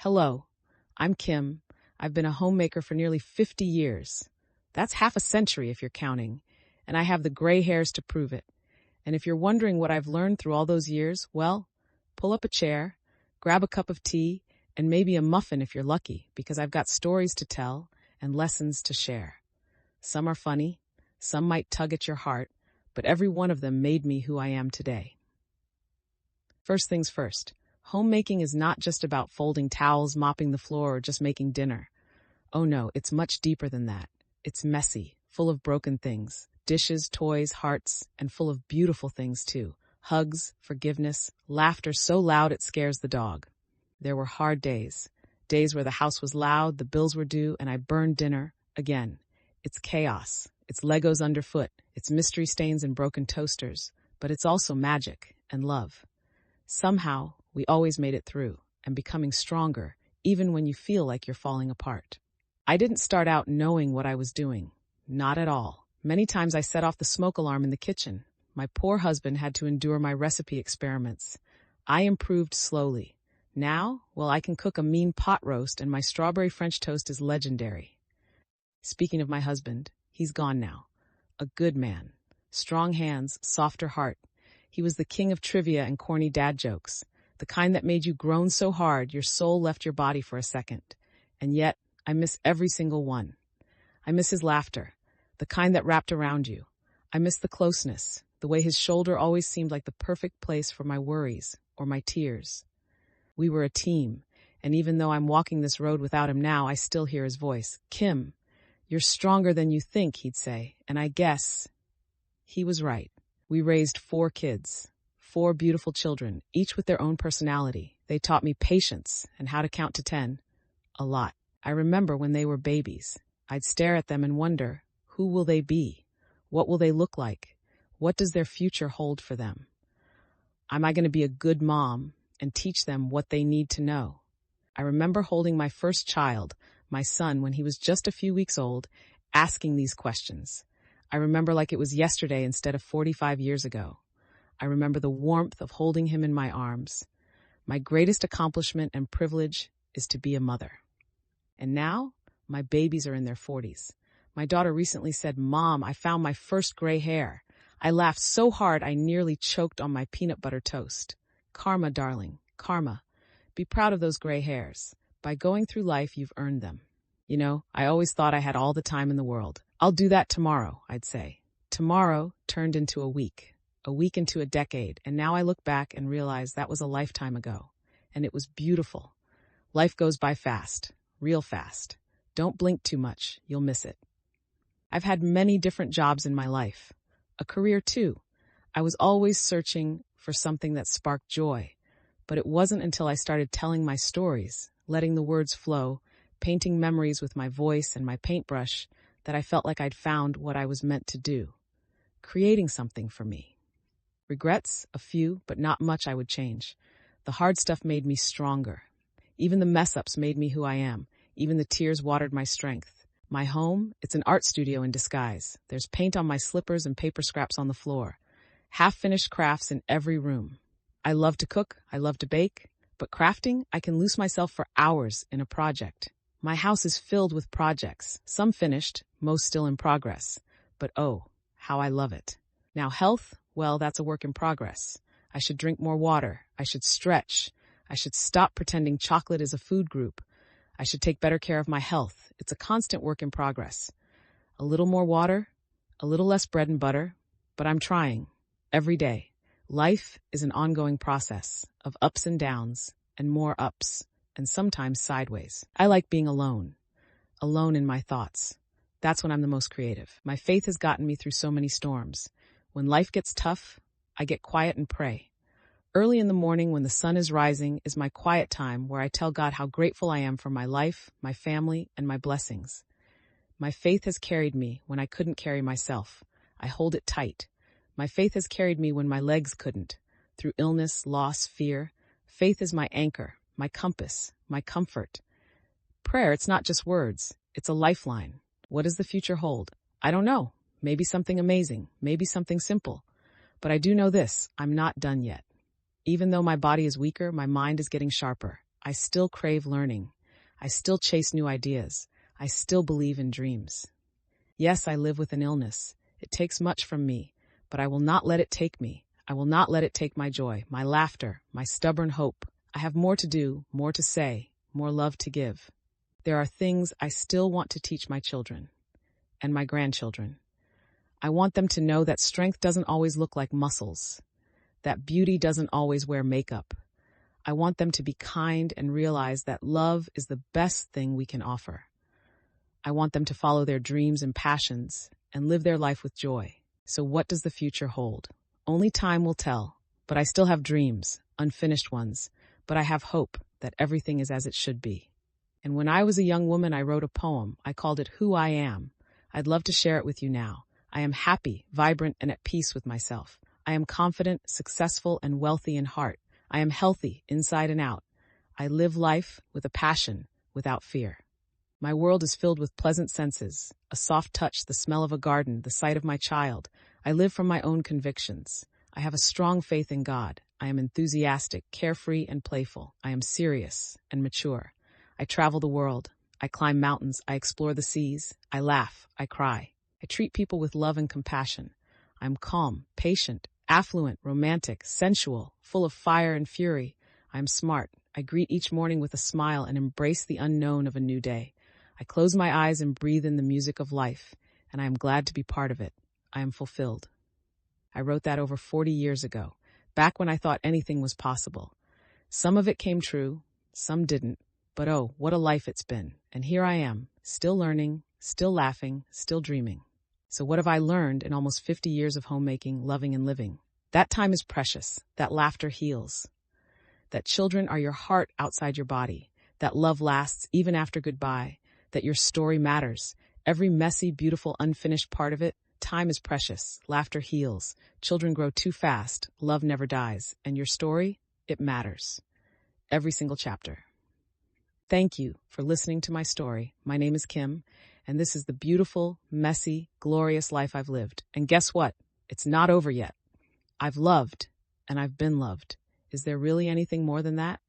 Hello, I'm Kim. I've been a homemaker for nearly 50 years. That's half a century if you're counting, and I have the gray hairs to prove it. And if you're wondering what I've learned through all those years, well, pull up a chair, grab a cup of tea, and maybe a muffin if you're lucky, because I've got stories to tell and lessons to share. Some are funny, some might tug at your heart, but every one of them made me who I am today. First things first, homemaking is not just about folding towels, mopping the floor, or just making dinner. Oh no, it's much deeper than that. It's messy, full of broken things, dishes, toys, hearts, and full of beautiful things too. Hugs, forgiveness, laughter so loud it scares the dog. There were hard days where the house was loud, the bills were due, and I burned dinner again. It's chaos. It's Legos underfoot. It's mystery stains and broken toasters. But it's also magic and love. Somehow, we always made it through and becoming stronger, even when you feel like you're falling apart. I didn't start out knowing what I was doing. Not at all. Many times I set off the smoke alarm in the kitchen. My poor husband had to endure my recipe experiments. I improved slowly. Now, well, I can cook a mean pot roast and my strawberry French toast is legendary. Speaking of my husband, he's gone now. A good man. Strong hands, softer heart. He was the king of trivia and corny dad jokes. The kind that made you groan so hard your soul left your body for a second. And yet, I miss every single one. I miss his laughter, the kind that wrapped around you. I miss the closeness, the way his shoulder always seemed like the perfect place for my worries or my tears. We were a team, and even though I'm walking this road without him now, I still hear his voice. Kim, you're stronger than you think, he'd say, and I guess he was right. We raised 4 kids, 4 beautiful children, each with their own personality. They taught me patience and how to count to 10. A lot. I remember when they were babies. I'd stare at them and wonder, who will they be? What will they look like? What does their future hold for them? Am I going to be a good mom and teach them what they need to know? I remember holding my first child, my son, when he was just a few weeks old, asking these questions. I remember like it was yesterday instead of 45 years ago. I remember the warmth of holding him in my arms. My greatest accomplishment and privilege is to be a mother. And now, my babies are in their 40s. My daughter recently said, "Mom, I found my first gray hair." I laughed so hard I nearly choked on my peanut butter toast. Karma, darling, karma. Be proud of those gray hairs. By going through life, you've earned them. You know, I always thought I had all the time in the world. I'll do that tomorrow, I'd say. Tomorrow turned into a week into a decade, and now I look back and realize that was a lifetime ago. And it was beautiful. Life goes by fast, real fast. Don't blink too much, you'll miss it. I've had many different jobs in my life. A career too. I was always searching for something that sparked joy. But it wasn't until I started telling my stories, letting the words flow, painting memories with my voice and my paintbrush, that I felt like I'd found what I was meant to do. Creating something for me. Regrets? A few, but not much I would change. The hard stuff made me stronger. Even the mess-ups made me who I am. Even the tears watered my strength. My home? It's an art studio in disguise. There's paint on my slippers and paper scraps on the floor. Half-finished crafts in every room. I love to cook, I love to bake, but crafting, I can lose myself for hours in a project. My house is filled with projects, some finished, most still in progress. But oh, how I love it. Now health, well, that's a work in progress. I should drink more water. I should stretch. I should stop pretending chocolate is a food group. I should take better care of my health. It's a constant work in progress. A little more water, a little less bread and butter, but I'm trying. Every day. Life is an ongoing process of ups and downs and more ups and sometimes sideways. I like being alone in my thoughts. That's when I'm the most creative. My faith has gotten me through so many storms. When life gets tough, I get quiet and pray. Early in the morning when the sun is rising is my quiet time where I tell God how grateful I am for my life, my family, and my blessings. My faith has carried me when I couldn't carry myself. I hold it tight. My faith has carried me when my legs couldn't. Through illness, loss, fear. Faith is my anchor, my compass, my comfort. Prayer, it's not just words. It's a lifeline. What does the future hold? I don't know. Maybe something amazing. Maybe something simple. But I do know this. I'm not done yet. Even though my body is weaker, my mind is getting sharper. I still crave learning. I still chase new ideas. I still believe in dreams. Yes, I live with an illness. It takes much from me, but I will not let it take me. I will not let it take my joy, my laughter, my stubborn hope. I have more to do, more to say, more love to give. There are things I still want to teach my children and my grandchildren. I want them to know that strength doesn't always look like muscles, that beauty doesn't always wear makeup. I want them to be kind and realize that love is the best thing we can offer. I want them to follow their dreams and passions and live their life with joy. So what does the future hold? Only time will tell, but I still have dreams, unfinished ones, but I have hope that everything is as it should be. And when I was a young woman, I wrote a poem. I called it Who I Am. I'd love to share it with you now. I am happy, vibrant, and at peace with myself. I am confident, successful, and wealthy in heart. I am healthy, inside and out. I live life with a passion, without fear. My world is filled with pleasant senses, a soft touch, the smell of a garden, the sight of my child. I live from my own convictions. I have a strong faith in God. I am enthusiastic, carefree, and playful. I am serious and mature. I travel the world. I climb mountains. I explore the seas. I laugh. I cry. I treat people with love and compassion. I am calm, patient, affluent, romantic, sensual, full of fire and fury. I am smart. I greet each morning with a smile and embrace the unknown of a new day. I close my eyes and breathe in the music of life, and I am glad to be part of it. I am fulfilled. I wrote that over 40 years ago, back when I thought anything was possible. Some of it came true, some didn't, but oh, what a life it's been. And here I am, still learning, still laughing, still dreaming. So what have I learned in almost 50 years of homemaking, loving, and living? That time is precious. That laughter heals. That children are your heart outside your body. That love lasts even after goodbye. That your story matters. Every messy, beautiful, unfinished part of it. Time is precious. Laughter heals. Children grow too fast. Love never dies. And your story, it matters. Every single chapter. Thank you for listening to my story. My name is Kim, and this is the beautiful, messy, glorious life I've lived. And guess what? It's not over yet. I've loved, and I've been loved. Is there really anything more than that?